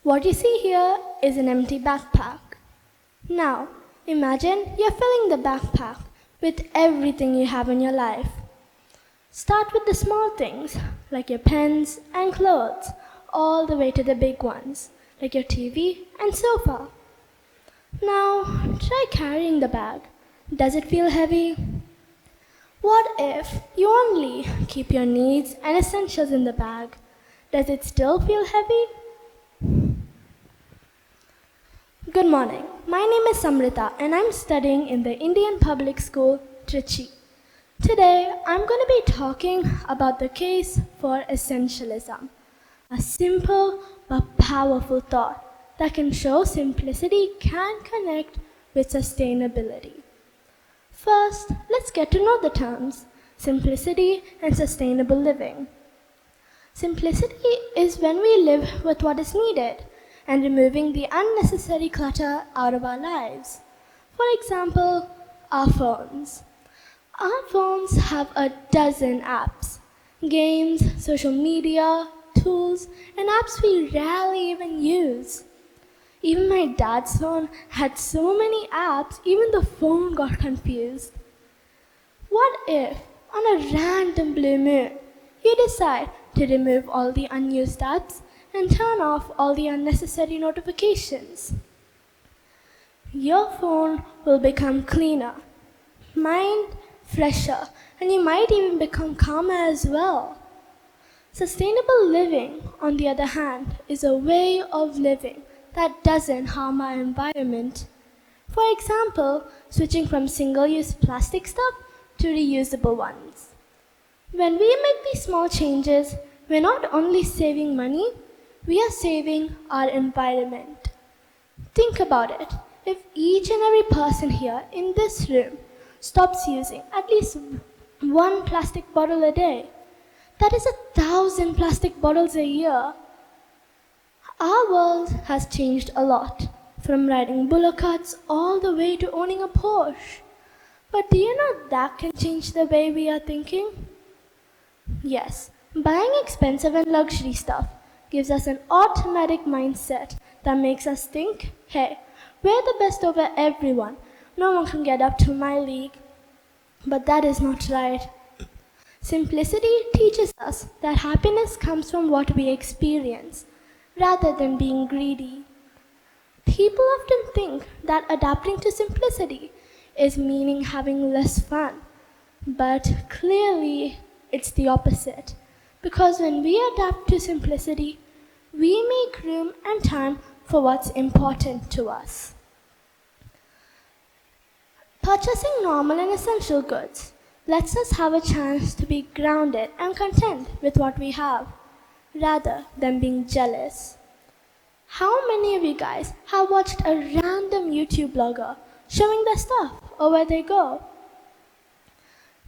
What you see here is an empty backpack. Now, imagine you're filling the backpack with everything you have in your life. Start with the small things, like your pens and clothes, all the way to the big ones, like your TV and sofa. Now, try carrying the bag. Does it feel heavy? What if you only keep your needs and essentials in the bag? Does it still feel heavy? Good morning. My name is Samritha and I'm studying in the Indian Public School, Trichy. Today, I'm going to be talking about the case for essentialism, a simple but powerful thought that can show simplicity can connect with sustainability. First, let's get to know the terms, simplicity and sustainable living. Simplicity is when we live with what is needed and removing the unnecessary clutter out of our lives. For example, our phones. Our phones have a dozen apps, games, social media, tools, and apps we rarely even use. Even my dad's phone had so many apps, even the phone got confused. What if, on a random blue moon, you decide to remove all the unused apps and turn off all the unnecessary notifications? Your phone will become cleaner, mind fresher, and you might even become calmer as well. Sustainable living, on the other hand, is a way of living that doesn't harm our environment. For example, switching from single-use plastic stuff to reusable ones. When we make these small changes, we're not only saving money, we are saving our environment. Think about it. If each and every person here in this room stops using at least one plastic bottle a day, that is 1,000 plastic bottles a year. Our world has changed a lot, from riding bullock carts all the way to owning a Porsche. But do you know that can change the way we are thinking? Yes, buying expensive and luxury stuff gives us an automatic mindset that makes us think, hey, we're the best over everyone. No one can get up to my league. But that is not right. Simplicity teaches us that happiness comes from what we experience, rather than being greedy. People often think that adapting to simplicity is meaning having less fun. But clearly, it's the opposite. Because when we adapt to simplicity, we make room and time for what's important to us. Purchasing normal and essential goods lets us have a chance to be grounded and content with what we have, rather than being jealous. How many of you guys have watched a random YouTube blogger showing their stuff or where they go?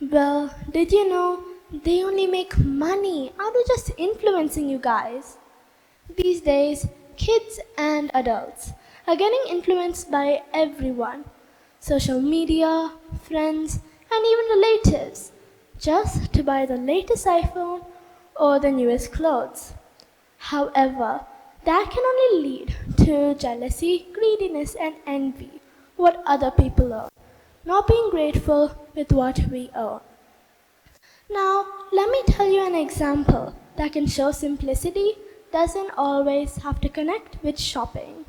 Well, did you know they only make money out of just influencing you guys? These days, kids and adults are getting influenced by everyone. Social media, friends, and even relatives, just to buy the latest iPhone or the newest clothes. However, that can only lead to jealousy, greediness, and envy, what other people own, not being grateful with what we own. Now, let me tell you an example that can show simplicity doesn't always have to connect with shopping.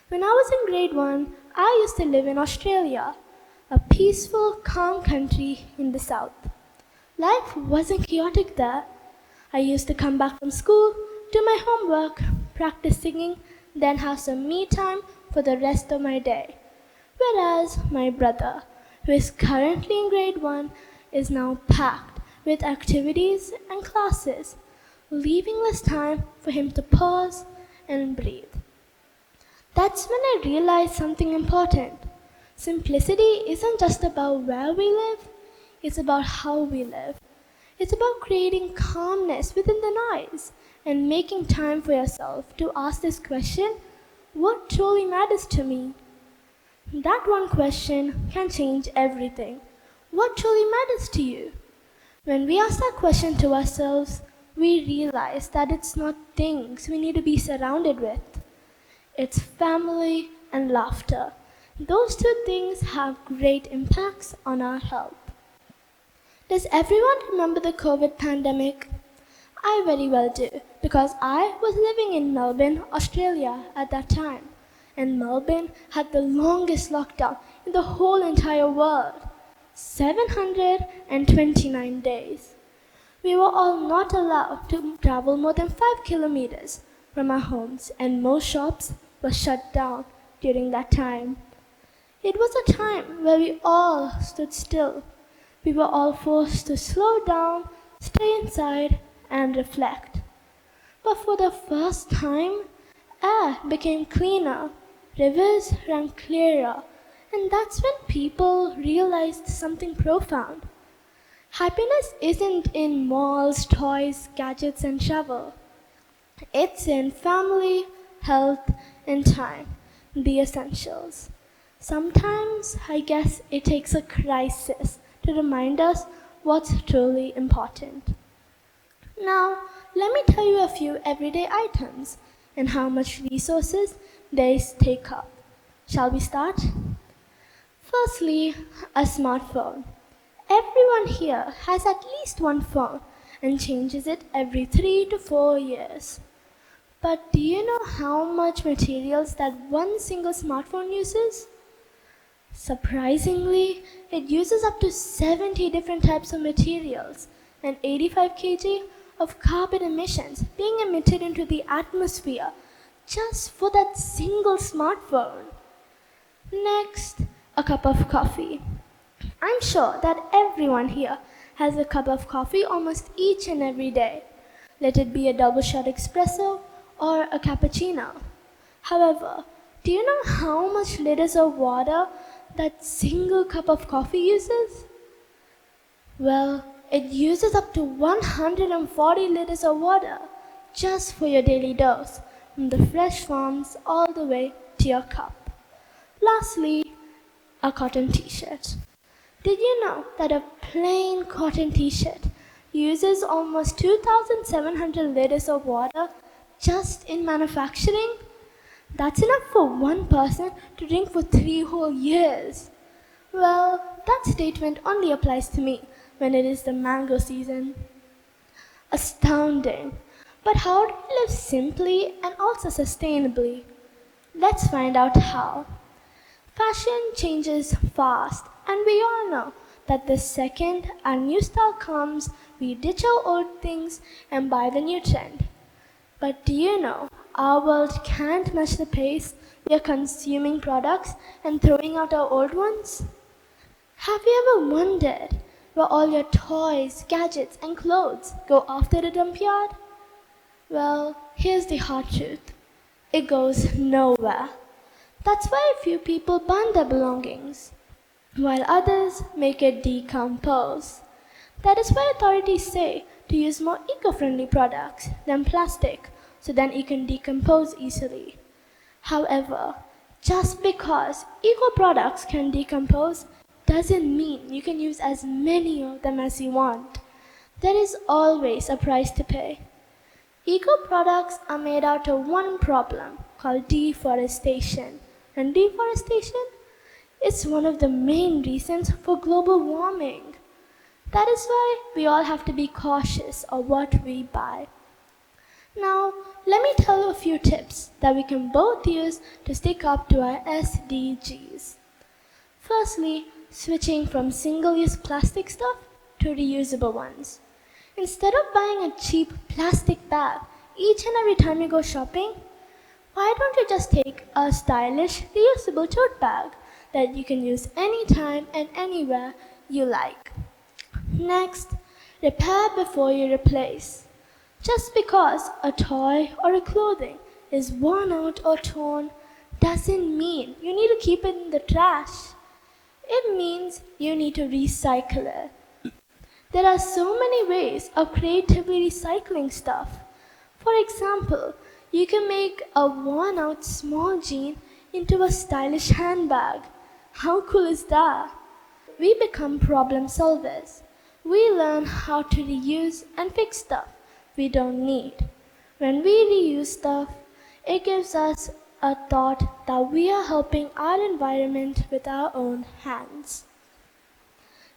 When I was in grade 1, I used to live in Australia, a peaceful, calm country in the south. Life wasn't chaotic there. I used to come back from school, do my homework, practice singing, then have some me time for the rest of my day. Whereas my brother, who is currently in grade 1, is now packed with activities and classes, leaving less time for him to pause and breathe. That's when I realized something important. Simplicity isn't just about where we live, it's about how we live. It's about creating calmness within the noise and making time for yourself to ask this question, what truly matters to me? That one question can change everything. What truly matters to you? When we ask that question to ourselves, we realize that it's not things we need to be surrounded with. It's family and laughter. Those two things have great impacts on our health. Does everyone remember the COVID pandemic? I very well do, because I was living in Melbourne, Australia at that time. And Melbourne had the longest lockdown in the whole entire world, 729 days. We were all not allowed to travel more than 5 kilometers from our homes, and most shops were shut down during that time. It was a time where we all stood still. We were all forced to slow down, stay inside, and reflect. But for the first time, air became cleaner, rivers ran clearer, and that's when people realized something profound. Happiness isn't in malls, toys, gadgets, and travel. It's in family, health, and time, the essentials. Sometimes I guess it takes a crisis to remind us what's truly important. Now, let me tell you a few everyday items and how much resources they take up. Shall we start? Firstly, a smartphone. Everyone here has at least one phone and changes it every 3 to 4 years. But do you know how much materials that one single smartphone uses? Surprisingly, it uses up to 70 different types of materials and 85 kg of carbon emissions being emitted into the atmosphere just for that single smartphone. Next, a cup of coffee. I'm sure that everyone here has a cup of coffee almost each and every day. Let it be a double shot espresso or a cappuccino. However, do you know how much liters of water that single cup of coffee uses? Well, it uses up to 140 liters of water just for your daily dose, from the fresh farms all the way to your cup. Lastly, a cotton t-shirt. Did you know that a plain cotton t-shirt uses almost 2,700 liters of water just in manufacturing? That's enough for one person to drink for 3 whole years. Well, that statement only applies to me when it is the mango season. Astounding. But how do we live simply and also sustainably? Let's find out how. Fashion changes fast, and we all know that the second a new style comes, we ditch our old things and buy the new trend. But do you know, our world can't match the pace we are consuming products and throwing out our old ones? Have you ever wondered where all your toys, gadgets, and clothes go after the dump yard? Well, here's the hard truth. It goes nowhere. That's why a few people burn their belongings, while others make it decompose. That is why authorities say to use more eco-friendly products than plastic, so then it can decompose easily. However, just because eco products can decompose doesn't mean you can use as many of them as you want. There is always a price to pay. Eco products are made out of one problem called deforestation. And deforestation is one of the main reasons for global warming. That is why we all have to be cautious of what we buy. Now, let me tell you a few tips that we can both use to stick up to our SDGs. Firstly, switching from single-use plastic stuff to reusable ones. Instead of buying a cheap plastic bag each and every time you go shopping, why don't you just take a stylish, reusable tote bag that you can use anytime and anywhere you like? Next, repair before you replace. Just because a toy or a clothing is worn out or torn doesn't mean you need to keep it in the trash. It means you need to recycle it. There are so many ways of creatively recycling stuff. For example, you can make a worn-out small jean into a stylish handbag. How cool is that? We become problem solvers. We learn how to reuse and fix stuff we don't need. When we reuse stuff, it gives us a thought that we are helping our environment with our own hands.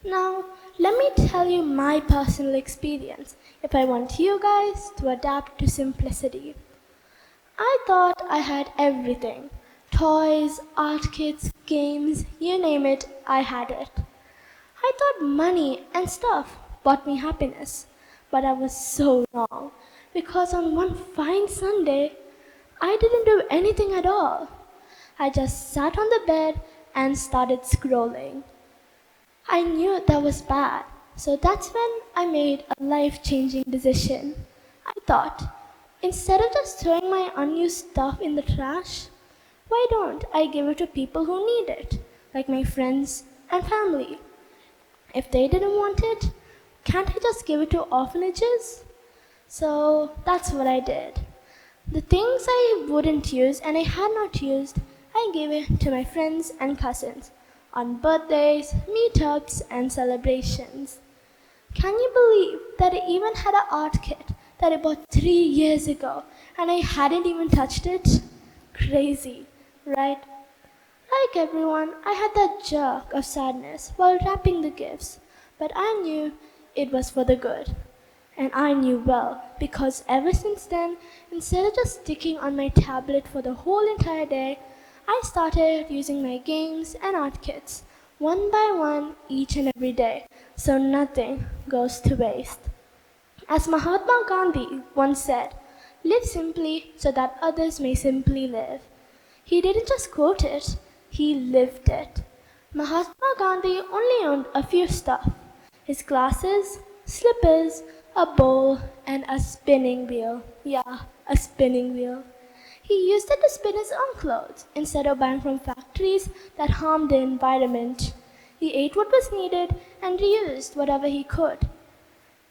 Now, let me tell you my personal experience if I want you guys to adapt to simplicity. I thought I had everything. Toys, art kits, games, you name it, I had it. I thought money and stuff brought me happiness, but I was so wrong because on one fine Sunday, I didn't do anything at all. I just sat on the bed and started scrolling. I knew that was bad, so that's when I made a life-changing decision. I thought, instead of just throwing my unused stuff in the trash, why don't I give it to people who need it, like my friends and family? If they didn't want it, can't I just give it to orphanages? So that's what I did. The things I wouldn't use and I had not used, I gave it to my friends and cousins on birthdays, meetups, and celebrations. Can you believe that I even had an art kit that I bought 3 years ago and I hadn't even touched it? Crazy, right? Like everyone, I had that jerk of sadness while wrapping the gifts, but I knew it was for the good. And I knew well, because ever since then, instead of just sticking on my tablet for the whole entire day, I started using my games and art kits, one by one, each and every day, so nothing goes to waste. As Mahatma Gandhi once said, live simply so that others may simply live. He didn't just quote it, he lived it. Mahatma Gandhi only owned a few stuff: his glasses, slippers, a bowl, and a spinning wheel. Yeah, a spinning wheel. He used it to spin his own clothes instead of buying from factories that harmed the environment. He ate what was needed and reused whatever he could.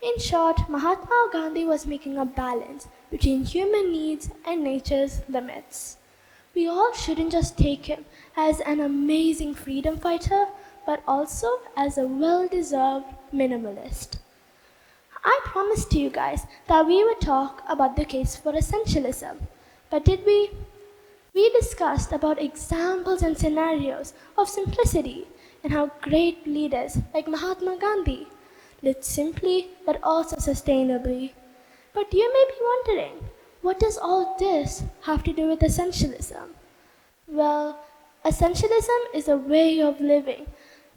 In short, Mahatma Gandhi was making a balance between human needs and nature's limits. We all shouldn't just take him as an amazing freedom fighter, but also as a well-deserved minimalist. I promised you guys that we would talk about the case for essentialism. But did we? We discussed about examples and scenarios of simplicity and how great leaders like Mahatma Gandhi lived simply but also sustainably. But you may be wondering, what does all this have to do with essentialism? Well, essentialism is a way of living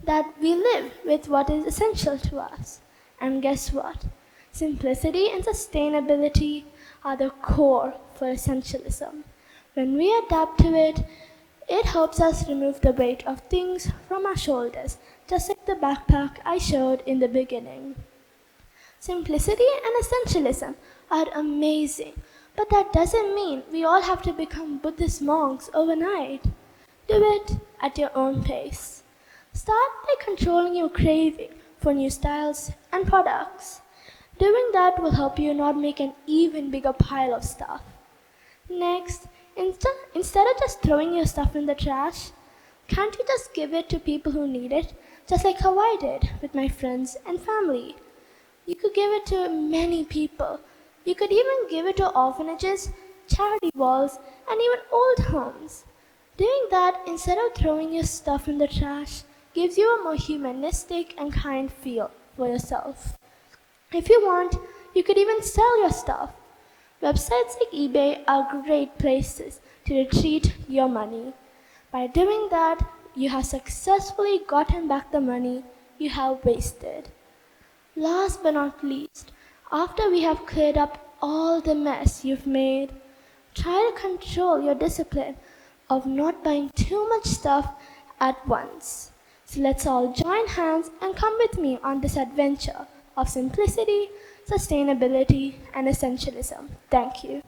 that we live with what is essential to us. And guess what? Simplicity and sustainability are the core for essentialism. When we adapt to it, it helps us remove the weight of things from our shoulders, just like the backpack I showed in the beginning. Simplicity and essentialism are amazing, but that doesn't mean we all have to become Buddhist monks overnight. Do it at your own pace. Start by controlling your craving for new styles and products. Doing that will help you not make an even bigger pile of stuff. Next, instead of just throwing your stuff in the trash, can't you just give it to people who need it, just like how I did with my friends and family? You could give it to many people. You could even give it to orphanages, charity walls, and even old homes. Doing that instead of throwing your stuff in the trash gives you a more humanistic and kind feel for yourself. If you want, you could even sell your stuff. Websites like eBay are great places to retrieve your money. By doing that, you have successfully gotten back the money you have wasted. Last but not least, after we have cleared up all the mess you've made, try to control your discipline of not buying too much stuff at once. So let's all join hands and come with me on this adventure of simplicity, sustainability, and essentialism. Thank you.